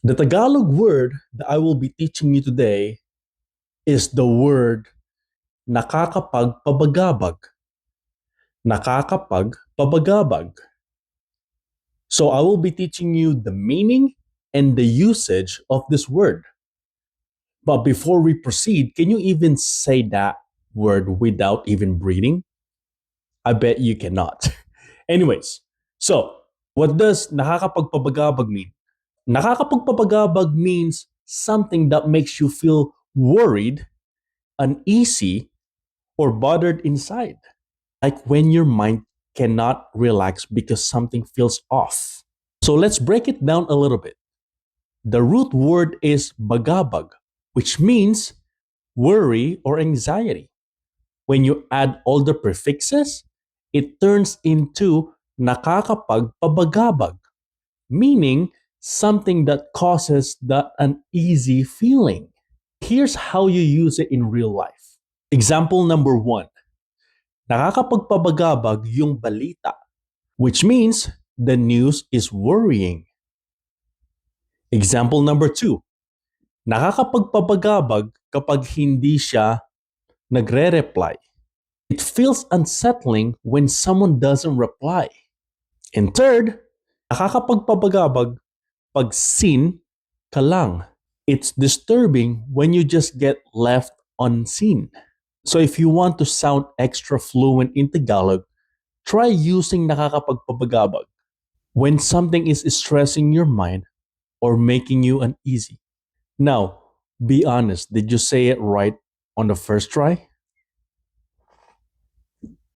The Tagalog word that I will be teaching you today is the word nakakapagpabagabag. Nakakapagpabagabag. So I will be teaching you the meaning and the usage of this word. But before we proceed, can you even say that word without even breathing? I bet you cannot. Anyways, so what does nakakapagpabagabag mean? Nakakapagpabagabag means something that makes you feel worried, uneasy, or bothered inside. Like when your mind cannot relax because something feels off. So let's break it down a little bit. The root word is bagabag, which means worry or anxiety. When you add all the prefixes, it turns into nakakapagpabagabag, meaning something that causes the uneasy feeling. Here's how you use it in real life. Example number one, nakakapagpabagabag yung balita, which means the news is worrying. Example number two, nakakapagpabagabag kapag hindi siya nagre-reply. It feels unsettling when someone doesn't reply. And third, nakakapagpabagabag pag seen ka lang. It's disturbing when you just get left unseen. So if you want to sound extra fluent in Tagalog, try using nakakapagpabagabag when something is stressing your mind or making you uneasy. Now, be honest, did you say it right on the first try?